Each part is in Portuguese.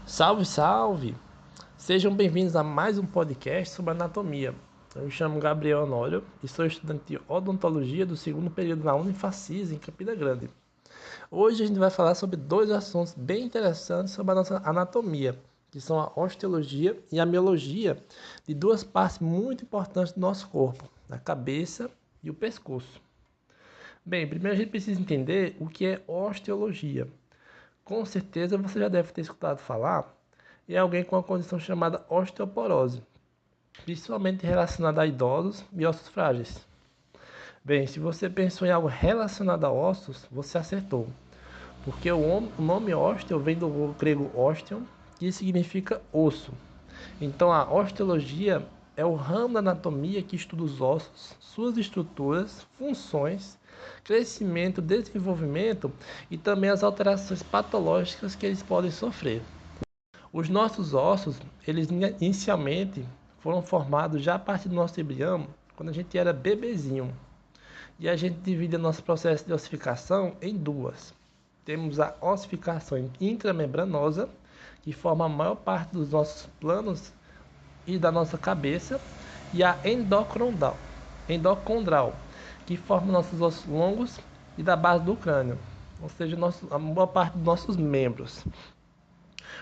Salve, salve! Sejam bem-vindos a mais um podcast sobre anatomia. Eu me chamo Gabriel Honório e sou estudante de odontologia do segundo período na Unifacis, em Campina Grande. Hoje a gente vai falar sobre dois assuntos bem interessantes sobre a nossa anatomia, que são a osteologia e a miologia, de duas partes muito importantes do nosso corpo, a cabeça e o pescoço. Bem, primeiro a gente precisa entender o que é osteologia. Com certeza você já deve ter escutado falar em alguém com uma condição chamada osteoporose, principalmente relacionada a idosos e ossos frágeis. Bem, se você pensou em algo relacionado a ossos, você acertou, porque o nome osteo vem do grego osteon, que significa osso. Então a osteologia é o ramo da anatomia que estuda os ossos, suas estruturas, funções, crescimento, desenvolvimento e também as alterações patológicas que eles podem sofrer. Os nossos ossos, eles inicialmente foram formados já a partir do nosso embrião, quando a gente era bebezinho. E a gente divide o nosso processo de ossificação em duas. Temos a ossificação intramembranosa, que forma a maior parte dos nossos planos e da nossa cabeça, e a endocondral, que forma nossos ossos longos e da base do crânio, ou seja, a maior parte dos nossos membros.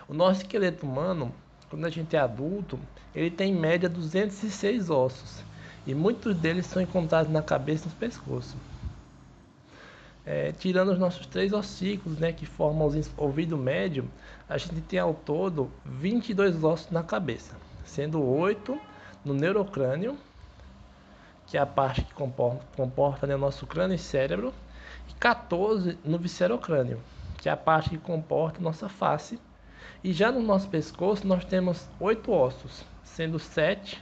O nosso esqueleto humano, quando a gente é adulto, ele tem em média 206 ossos, e muitos deles são encontrados na cabeça e no pescoço. Tirando os nossos três ossículos, né, que formam o ouvido médio, a gente tem ao todo 22 ossos na cabeça, sendo 8 no neurocrânio, que é a parte que comporta, né, o nosso crânio e cérebro, e 14 no viscerocrânio, que é a parte que comporta nossa face. E já no nosso pescoço nós temos 8 ossos, sendo 7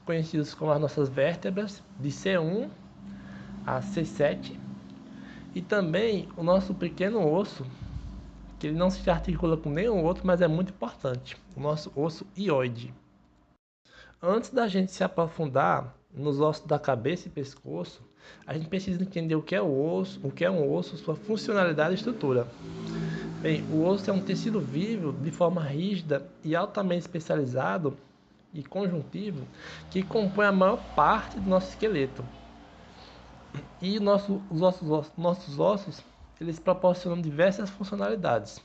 conhecidos como as nossas vértebras, de C1 a C7, e também o nosso pequeno osso, que ele não se articula com nenhum outro, mas é muito importante, o nosso osso hioide. Antes da gente se aprofundar nos ossos da cabeça e pescoço, a gente precisa entender o que é um osso, sua funcionalidade e estrutura. Bem, o osso é um tecido vivo de forma rígida e altamente especializado e conjuntivo que compõe a maior parte do nosso esqueleto. E nossos ossos, eles proporcionam diversas funcionalidades.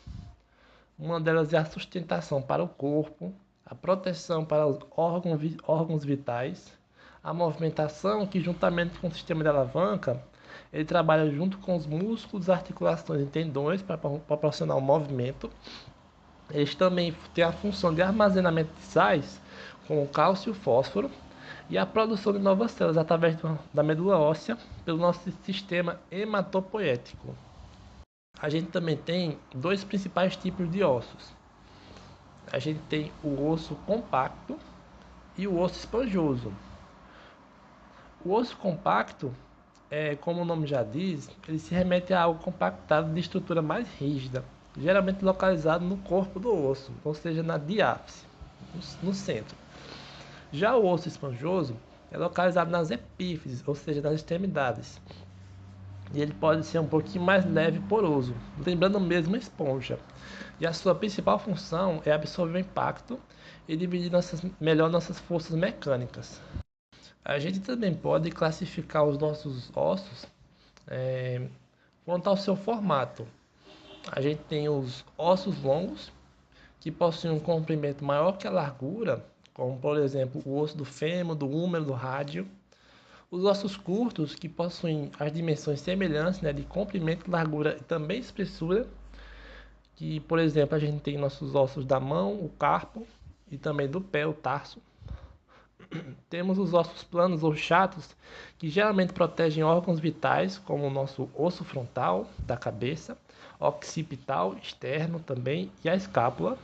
Uma delas é a sustentação para o corpo, a proteção para os órgãos vitais, a movimentação que, juntamente com o sistema de alavanca, ele trabalha junto com os músculos, articulações e tendões para proporcionar o movimento. Eles também têm a função de armazenamento de sais, como cálcio e fósforo, e a produção de novas células através da medula óssea pelo nosso sistema hematopoético. A gente também tem dois principais tipos de ossos. A gente tem o osso compacto e o osso esponjoso. O osso compacto, como o nome já diz, ele se remete a algo compactado de estrutura mais rígida, geralmente localizado no corpo do osso, ou seja, na diáfise, no centro. Já o osso esponjoso é localizado nas epífises, ou seja, nas extremidades. E ele pode ser um pouquinho mais leve e poroso, lembrando mesmo uma esponja. E a sua principal função é absorver o impacto e dividir melhor nossas forças mecânicas. A gente também pode classificar os nossos ossos quanto ao seu formato. A gente tem os ossos longos, que possuem um comprimento maior que a largura, como por exemplo o osso do fêmur, do húmero, do rádio. Os ossos curtos, que possuem as dimensões semelhantes, né, de comprimento, largura e também espessura, que por exemplo a gente tem nossos ossos da mão, o carpo, e também do pé, o tarso. Temos os ossos planos ou chatos, que geralmente protegem órgãos vitais, como o nosso osso frontal da cabeça, occipital externo também, e a escápula.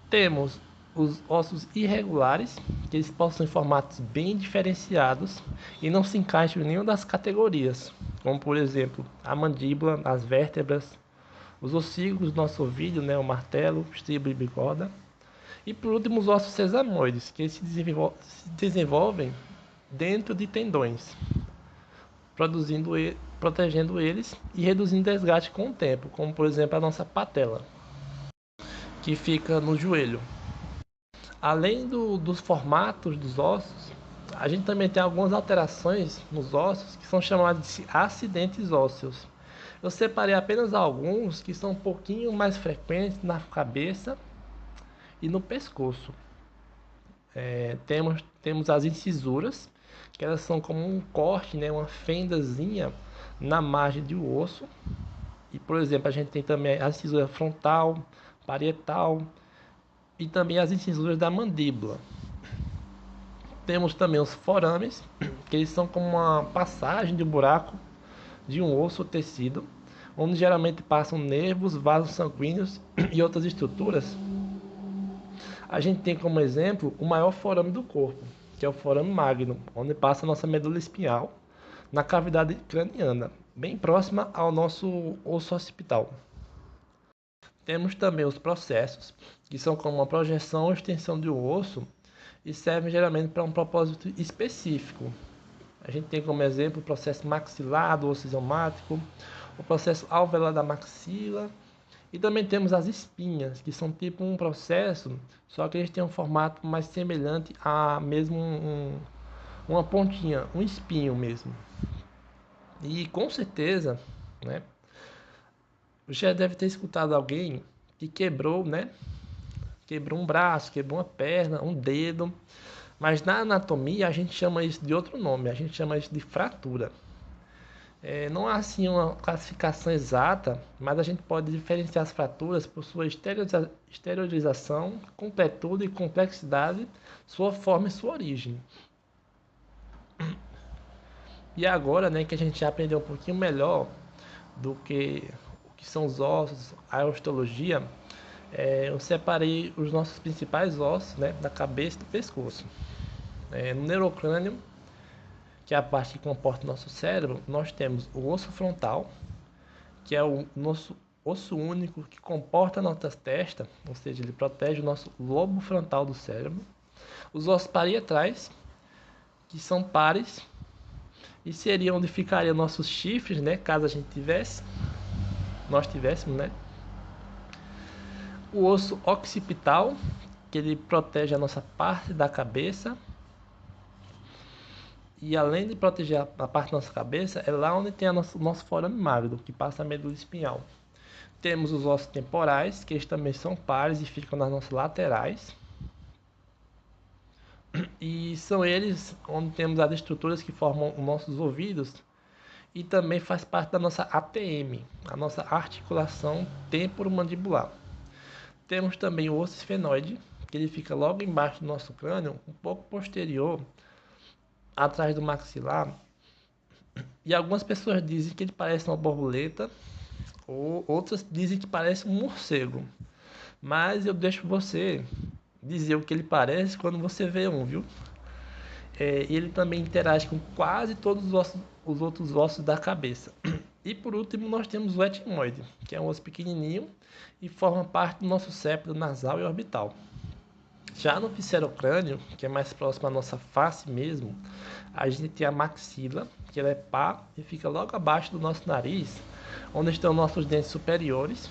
Temos os ossos irregulares, que eles possuem formatos bem diferenciados e não se encaixam em nenhuma das categorias, como por exemplo a mandíbula, as vértebras, os ossículos do nosso ouvido, né, o martelo, estribo e bigoda. E por último os ossos sesamoides, que eles se desenvolvem dentro de tendões, protegendo eles e reduzindo o desgaste com o tempo, como por exemplo a nossa patela. que fica no joelho. Além dos formatos dos ossos, a gente também tem algumas alterações nos ossos que são chamadas de acidentes ósseos. Eu separei apenas alguns que são um pouquinho mais frequentes na cabeça e no pescoço. Temos as incisuras, que elas são como um corte, né, uma fendazinha na margem do osso. E, por exemplo, a gente tem também a incisura frontal, parietal e também as incisuras da mandíbula. Temos também os forames, que eles são como uma passagem de um buraco de um osso ou tecido, onde geralmente passam nervos, vasos sanguíneos e outras estruturas. A gente tem como exemplo o maior forame do corpo, que é o forame magno, onde passa a nossa medula espinhal, na cavidade craniana, bem próxima ao nosso osso occipital. Temos também os processos, que são como uma projeção ou extensão de um osso e servem geralmente para um propósito específico. A gente tem como exemplo o processo maxilar do osso isomático, o processo alveolar da maxila, e também temos as espinhas, que são tipo um processo, só que eles têm um formato mais semelhante a mesmo uma pontinha, um espinho mesmo. E com certeza, né, você já deve ter escutado alguém que quebrou, né? Quebrou um braço, quebrou uma perna, um dedo. Mas na anatomia a gente chama isso de outro nome, a gente chama isso de fratura. Não há assim uma classificação exata, mas a gente pode diferenciar as fraturas por sua exteriorização, completude e complexidade, sua forma e sua origem. E agora, né, que a gente já aprendeu um pouquinho melhor do que o que são os ossos, a osteologia, eu separei os nossos principais ossos, né, da cabeça e do pescoço. No neurocrânio, que é a parte que comporta o nosso cérebro, nós temos o osso frontal, que é o nosso osso único que comporta a nossa testa, ou seja, ele protege o nosso lobo frontal do cérebro. Os ossos parietais, que são pares, e seria onde ficariam nossos chifres, né, caso a gente nós tivéssemos, né? O osso occipital, que ele protege a nossa parte da cabeça. E além de proteger a parte da nossa cabeça, é lá onde tem o nosso forame magro, que passa a medula espinhal. Temos os ossos temporais, que eles também são pares e ficam nas nossas laterais. E são eles onde temos as estruturas que formam os nossos ouvidos. E também faz parte da nossa ATM, a nossa articulação temporomandibular. Temos também o osso esfenoide, que ele fica logo embaixo do nosso crânio, um pouco posterior, atrás do maxilar. E algumas pessoas dizem que ele parece uma borboleta, ou outras dizem que parece um morcego. Mas eu deixo você dizer o que ele parece quando você vê um, viu? Ele também interage com quase todos os outros ossos da cabeça. E por último, nós temos o etmoide, que é um osso pequenininho e forma parte do nosso septo nasal e orbital. Já no viscerocrânio, que é mais próximo à nossa face mesmo, a gente tem a maxila, que ela é pá e fica logo abaixo do nosso nariz, onde estão nossos dentes superiores,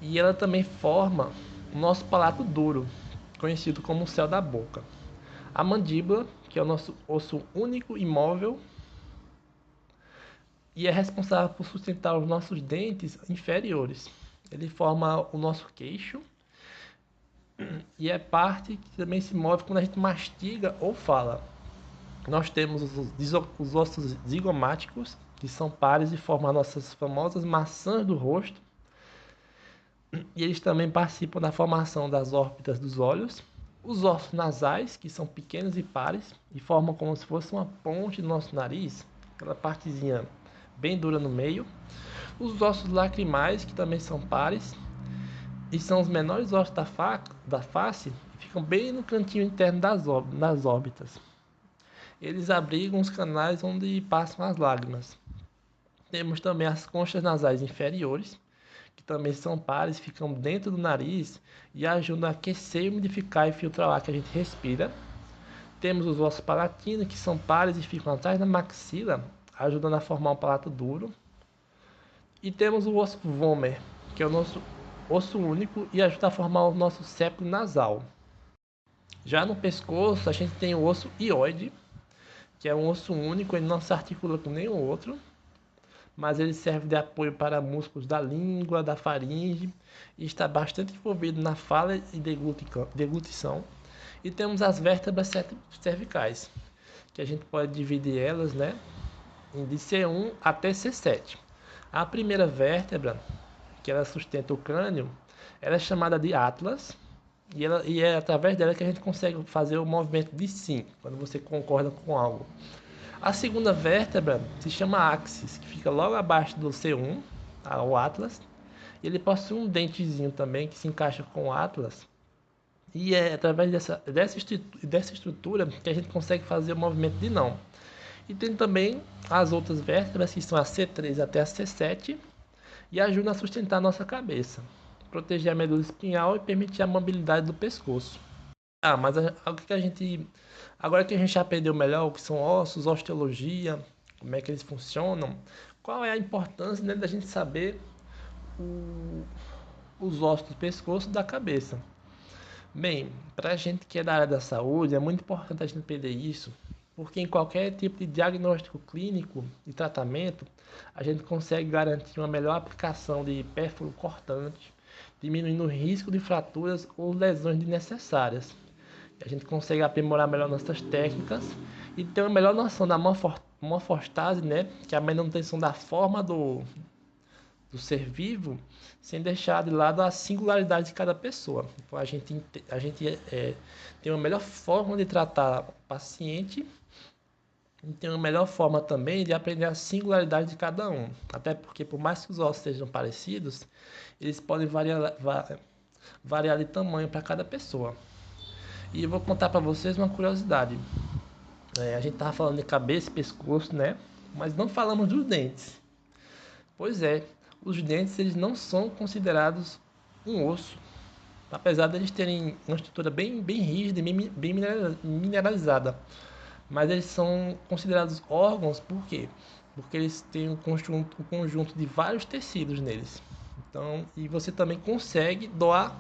e ela também forma o nosso palato duro, conhecido como o céu da boca. A mandíbula, que é o nosso osso único e móvel, e é responsável por sustentar os nossos dentes inferiores. Ele forma o nosso queixo e é parte que também se move quando a gente mastiga ou fala. Nós temos os ossos zigomáticos, que são pares e formam as nossas famosas maçãs do rosto. E eles também participam da formação das órbitas dos olhos. Os ossos nasais, que são pequenos e pares, e formam como se fosse uma ponte do nosso nariz, aquela partezinha bem dura no meio. Os ossos lacrimais, que também são pares, e são os menores ossos da face, ficam bem no cantinho interno das órbitas. Eles abrigam os canais onde passam as lágrimas. Temos também as conchas nasais inferiores, que também são pares, ficam dentro do nariz e ajudam a aquecer, umidificar e filtrar o ar que a gente respira. Temos os ossos palatinos, que são pares e ficam atrás da maxila, ajudando a formar um palato duro. E temos o osso vomer, que é o nosso osso único e ajuda a formar o nosso septo nasal. Já no pescoço, a gente tem o osso hioide, que é um osso único, ele não se articula com nenhum outro, mas ele serve de apoio para músculos da língua, da faringe, e está bastante envolvido na fala e deglutição. E temos as vértebras cervicais, que a gente pode dividir elas, né, de C1 até C7. A primeira vértebra, que ela sustenta o crânio, ela é chamada de atlas, e é através dela que a gente consegue fazer o movimento de sim, quando você concorda com algo. A segunda vértebra se chama axis, que fica logo abaixo do C1, o atlas, e ele possui um dentezinho também que se encaixa com o atlas, e é através dessa estrutura que a gente consegue fazer o movimento de não. E tem também as outras vértebras, que são a C3 até a C7, e ajudam a sustentar a nossa cabeça, proteger a medula espinhal e permitir a mobilidade do pescoço. Mas o que a gente... Agora que a gente já aprendeu melhor o que são ossos, osteologia, como é que eles funcionam, qual é a importância, né, da gente saber os ossos do pescoço e da cabeça? Bem, para a gente que é da área da saúde, é muito importante a gente entender isso, porque em qualquer tipo de diagnóstico clínico e tratamento, a gente consegue garantir uma melhor aplicação de pérfuro cortante, diminuindo o risco de fraturas ou lesões desnecessárias. A gente consegue aprimorar melhor nossas técnicas e ter uma melhor noção da morfostase, né, que é a manutenção da forma do ser vivo, sem deixar de lado a singularidade de cada pessoa. Então a gente tem uma melhor forma de tratar o paciente e tem uma melhor forma também de aprender a singularidade de cada um. Até porque, por mais que os ossos sejam parecidos, eles podem variar de tamanho para cada pessoa. E eu vou contar para vocês uma curiosidade. A gente estava falando de cabeça e pescoço, né? Mas não falamos dos dentes. Pois é, os dentes eles não são considerados um osso, apesar de eles terem uma estrutura bem rígida e bem mineralizada. Mas eles são considerados órgãos por quê? Porque eles têm um conjunto de vários tecidos neles. Então, e você também consegue doar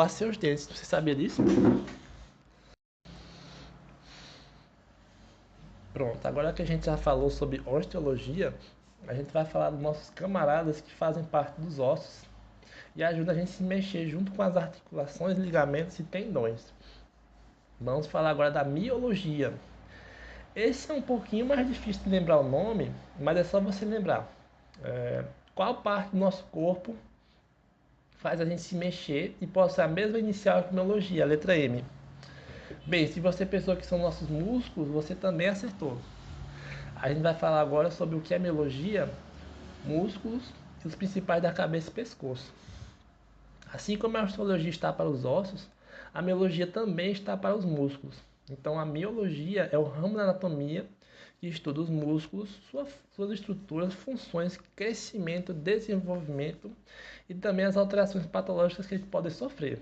seus dentes. Você sabia disso? Pronto, agora que a gente já falou sobre osteologia, a gente vai falar dos nossos camaradas que fazem parte dos ossos e ajuda a gente a se mexer junto com as articulações, ligamentos e tendões. Vamos falar agora da miologia. Esse é um pouquinho mais difícil de lembrar o nome, mas é só você lembrar. Qual parte do nosso corpo faz a gente se mexer e possui a mesma inicial que miologia, a letra M? Bem, se você pensou que são nossos músculos, você também acertou. A gente vai falar agora sobre o que é miologia, músculos e os principais da cabeça e pescoço. Assim como a osteologia está para os ossos, a miologia também está para os músculos. Então a miologia é o ramo da anatomia que estuda os músculos, suas estruturas, funções, crescimento, desenvolvimento e também as alterações patológicas que eles podem sofrer.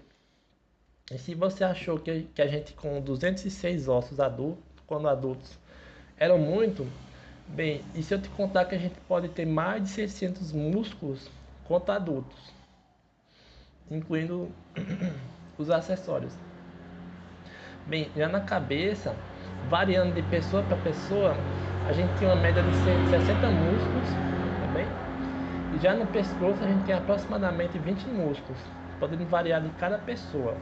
E se você achou que a gente com 206 ossos adultos, quando adultos, eram muito, bem, e se eu te contar que a gente pode ter mais de 600 músculos quanto adultos, incluindo os acessórios. Bem, já na cabeça, variando de pessoa para pessoa, a gente tem uma média de 60 músculos, tá bem? E já no pescoço a gente tem aproximadamente 20 músculos, podendo variar de cada pessoa.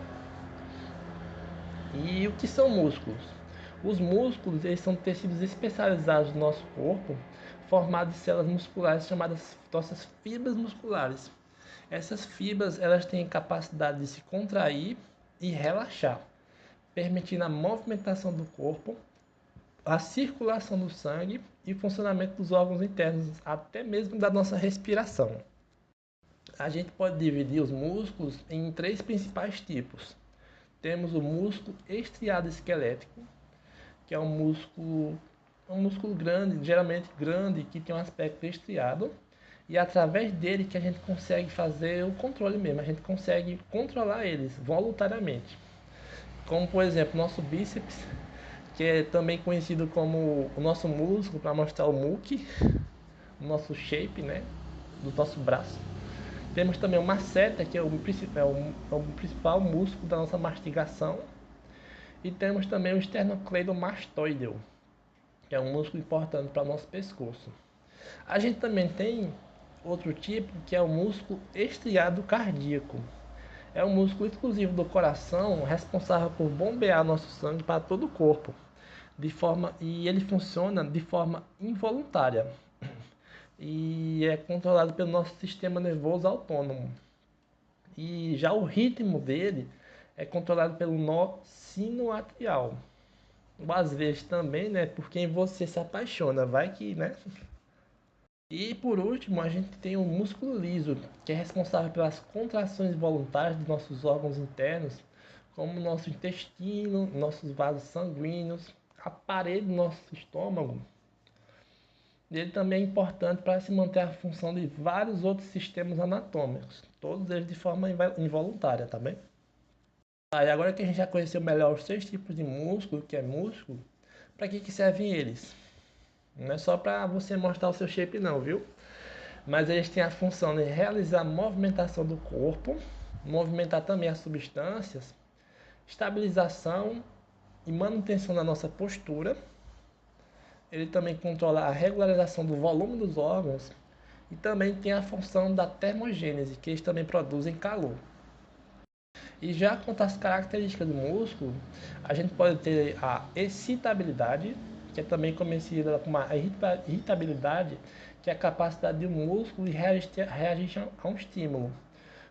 E o que são músculos? Os músculos, eles são tecidos especializados do nosso corpo, formados de células musculares chamadas nossas fibras musculares. Essas fibras, elas têm capacidade de se contrair e relaxar, permitindo a movimentação do corpo, a circulação do sangue e o funcionamento dos órgãos internos, até mesmo da nossa respiração. A gente pode dividir os músculos em 3 principais tipos. Temos o músculo estriado esquelético, que é um músculo grande, geralmente grande, que tem um aspecto estriado, e é através dele que a gente consegue fazer o controle mesmo, a gente consegue controlar eles voluntariamente. Como por exemplo, nosso bíceps, que é também conhecido como o nosso músculo para mostrar o muque, o nosso shape, né, do nosso braço. Temos também o masseter, que é o principal músculo da nossa mastigação. E temos também o esternocleidomastoideo, que é um músculo importante para o nosso pescoço. A gente também tem outro tipo, que é o músculo estriado cardíaco. É um músculo exclusivo do coração, responsável por bombear nosso sangue para todo o corpo, e ele funciona de forma involuntária e é controlado pelo nosso sistema nervoso autônomo. E já o ritmo dele é controlado pelo nó sinoatrial. Ou às vezes também, né, por quem você se apaixona, vai que, né? E por último, a gente tem o músculo liso, que é responsável pelas contrações voluntárias de nossos órgãos internos, como nosso intestino, nossos vasos sanguíneos, a parede do nosso estômago. Ele também é importante para se manter a função de vários outros sistemas anatômicos, todos eles de forma involuntária, tá bem? E agora que a gente já conheceu melhor os 3 tipos de músculo, que é músculo, para que servem eles? Não é só para você mostrar o seu shape não, viu? Mas eles têm a função de realizar a movimentação do corpo, movimentar também as substâncias, estabilização e manutenção da nossa postura. Ele também controla a regularização do volume dos órgãos e também tem a função da termogênese, que eles também produzem calor. E já quanto às características do músculo, a gente pode ter a excitabilidade, que é também conhecida como a irritabilidade, que é a capacidade do músculo de reagir a um estímulo.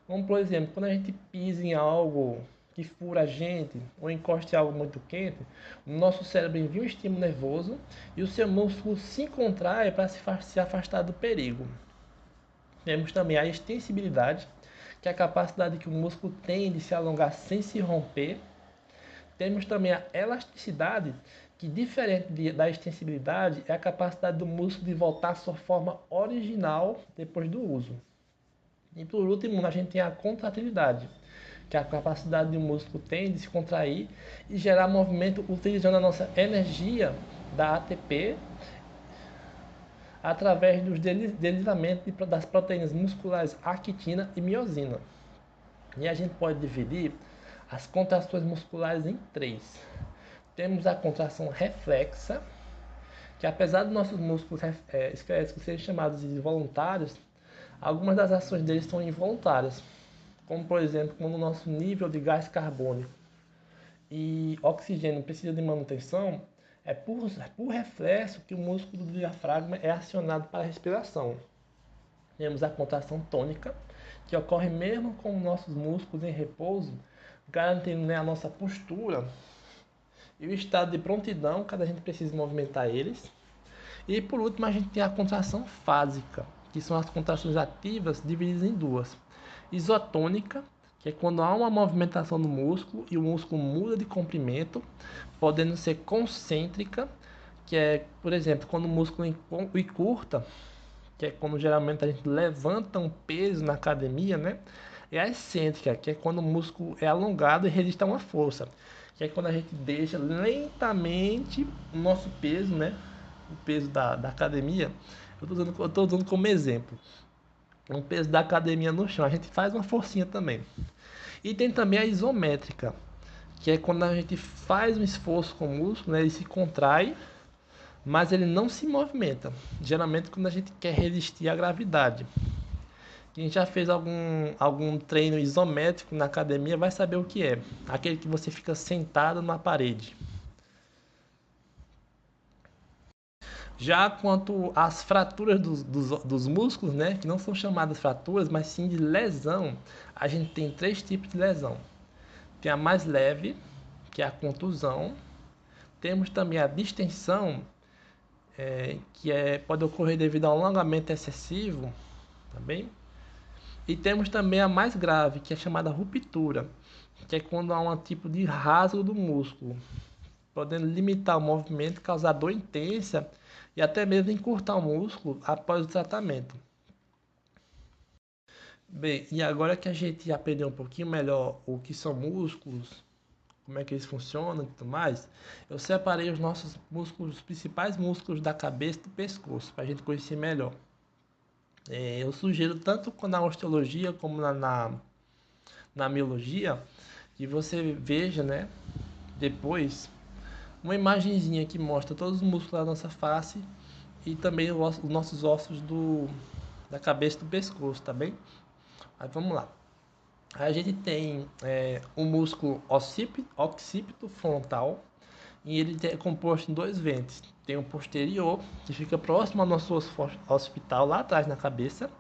Como, por exemplo, quando a gente pisa em algo que fura a gente ou encosta em algo muito quente, o nosso cérebro envia um estímulo nervoso e o seu músculo se contrai para se afastar do perigo. Temos também a extensibilidade, que é a capacidade que o músculo tem de se alongar sem se romper. Temos também a elasticidade, que diferente da extensibilidade, é a capacidade do músculo de voltar à sua forma original depois do uso. E por último, a gente tem a contratilidade, que é a capacidade do músculo tem de se contrair e gerar movimento utilizando a nossa energia da ATP através dos deslizamentos das proteínas musculares actina e miosina. E a gente pode dividir as contrações musculares em 3. Temos a contração reflexa, que apesar dos nossos músculos esqueléticos serem chamados de voluntários, algumas das ações deles são involuntárias, como por exemplo, quando o nosso nível de gás carbônico e oxigênio precisa de manutenção, é por reflexo que o músculo do diafragma é acionado para a respiração. Temos a contração tônica, que ocorre mesmo com nossos músculos em repouso, garantindo, né, a nossa postura e o estado de prontidão quando a gente precisa movimentar eles. E por último, a gente tem a contração fásica, que são as contrações ativas divididas em 2. Isotônica, que é quando há uma movimentação do músculo e o músculo muda de comprimento, podendo ser concêntrica, que é, por exemplo, quando o músculo encurta, que é quando geralmente a gente levanta um peso na academia, né? E a excêntrica, que é quando o músculo é alongado e resiste a uma força, que é quando a gente deixa lentamente o nosso peso, né? O peso da academia. Eu tô usando como exemplo. Um peso da academia no chão. A gente faz uma forcinha também. E tem também a isométrica, que é quando a gente faz um esforço com o músculo, né? Ele se contrai, mas ele não se movimenta. Geralmente quando a gente quer resistir à gravidade. Quem já fez algum treino isométrico na academia vai saber o que é. Aquele que você fica sentado na parede. Já quanto às fraturas dos músculos, né, que não são chamadas fraturas, mas sim de lesão, a gente tem 3 tipos de lesão. Tem a mais leve, que é a contusão. Temos também a distensão, pode ocorrer devido a um alongamento excessivo, tá bem? E temos também a mais grave, que é chamada ruptura, que é quando há um tipo de rasgo do músculo, podendo limitar o movimento, causar dor intensa e até mesmo encurtar o músculo após o tratamento. Bem, e agora que a gente já aprendeu um pouquinho melhor o que são músculos, como é que eles funcionam e tudo mais, eu separei os nossos músculos, os principais músculos da cabeça e do pescoço, para a gente conhecer melhor. Eu sugiro tanto na osteologia como na miologia que você veja, né, depois uma imagenzinha que mostra todos os músculos da nossa face e também os nossos ossos da cabeça e do pescoço, tá bem? Aí vamos lá. Aí a gente tem o músculo occipito frontal e ele é composto em dois ventres. Tem o posterior, que fica próximo ao nosso osso occipital, lá atrás na cabeça,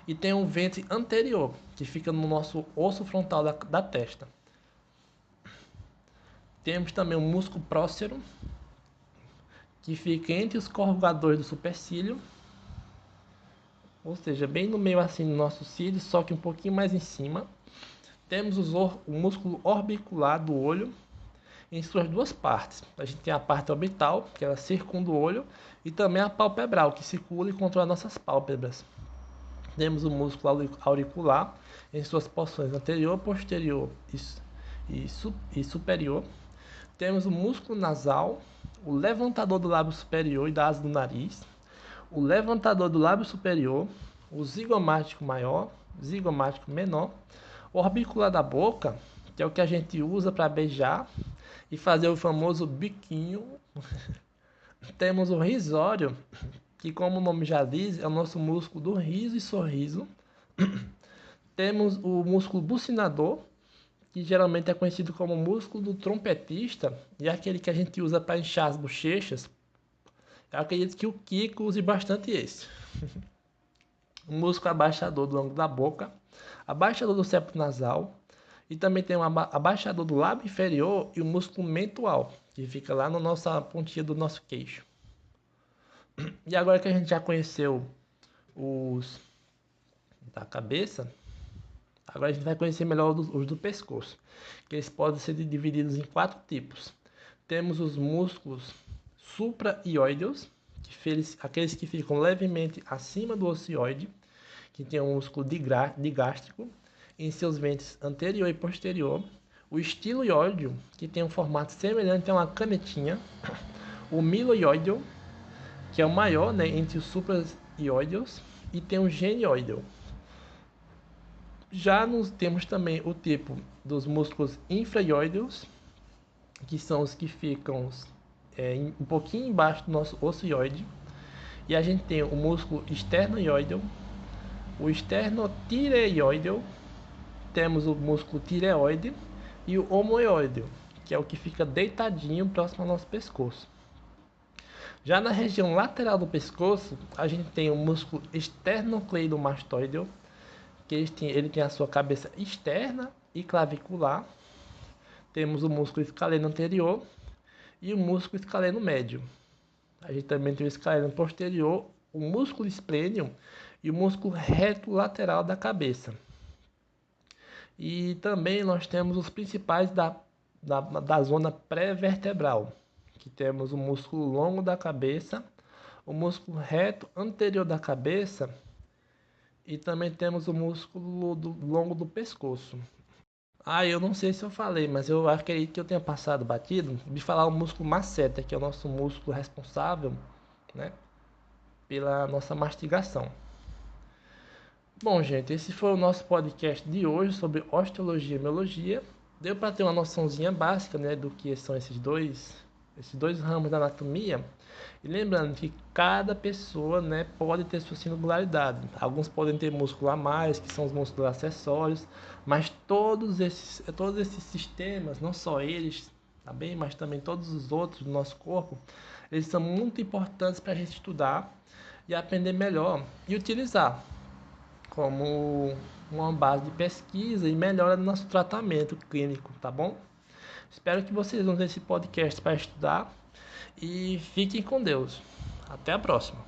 e tem um ventre anterior, que fica no nosso osso frontal da testa. Temos também o músculo próxero, que fica entre os corrugadores do supercílio, ou seja, bem no meio assim do nosso cílio, só que um pouquinho mais em cima. Temos o músculo orbicular do olho em suas duas partes. A gente tem a parte orbital, que ela circunda o olho, e também a palpebral, que circula e controla nossas pálpebras. Temos o músculo auricular em suas porções anterior, posterior e superior. Temos o músculo nasal, o levantador do lábio superior e da asa do nariz, o levantador do lábio superior, o zigomático maior, zigomático menor, o orbicular da boca, que é o que a gente usa para beijar e fazer o famoso biquinho. Temos o risório, que como o nome já diz, é o nosso músculo do riso e sorriso. Temos o músculo bucinador, que geralmente é conhecido como músculo do trompetista, e é aquele que a gente usa para inchar as bochechas. Eu acredito que o Kiko use bastante esse. O músculo abaixador do ângulo da boca, abaixador do septo nasal, e também tem um abaixador do lábio inferior e o músculo mentual, que fica lá na nossa pontinha do nosso queixo. E agora que a gente já conheceu os da cabeça, agora a gente vai conhecer melhor os do pescoço, que eles podem ser divididos em 4 tipos. Temos os músculos supra-ióideos, aqueles que ficam levemente acima do ocioide, que tem um músculo digástrico em seus ventres anterior e posterior. O estiloióideo, que tem um formato semelhante a uma canetinha. O miloióideo, que é o maior, né, entre os supra-ióideos. E tem o genioideo. Já temos também o tipo dos músculos infraioideus, que são os que ficam um pouquinho embaixo do nosso ocioide. E a gente tem o músculo esternoióideo, o esternotireoideo, temos o músculo tireoide e o omoioide, que é o que fica deitadinho próximo ao nosso pescoço. Já na região lateral do pescoço, a gente tem o músculo esternocleidomastoideo, que ele tem a sua cabeça externa e clavicular. Temos o músculo escaleno anterior e o músculo escaleno médio. A gente também tem o escaleno posterior, o músculo esplêneo e o músculo reto lateral da cabeça. E também nós temos os principais da zona pré-vertebral, que temos o músculo longo da cabeça, o músculo reto anterior da cabeça e também temos o músculo longo do pescoço. Eu não sei se eu falei, mas eu acredito que eu tenha passado batido de falar o músculo masseter, que é o nosso músculo responsável, né, pela nossa mastigação. Bom, gente, esse foi o nosso podcast de hoje sobre osteologia e miologia. Deu para ter uma noçãozinha básica, né, do que são esses dois ramos da anatomia. E lembrando que cada pessoa, né, pode ter sua singularidade. Alguns podem ter músculo a mais, que são os músculos acessórios, mas todos esses sistemas, não só eles, tá bem, mas também todos os outros do nosso corpo, eles são muito importantes para a gente estudar e aprender melhor e utilizar como uma base de pesquisa e melhora do nosso tratamento clínico, tá bom? Espero que vocês usem esse podcast para estudar e fiquem com Deus. Até a próxima.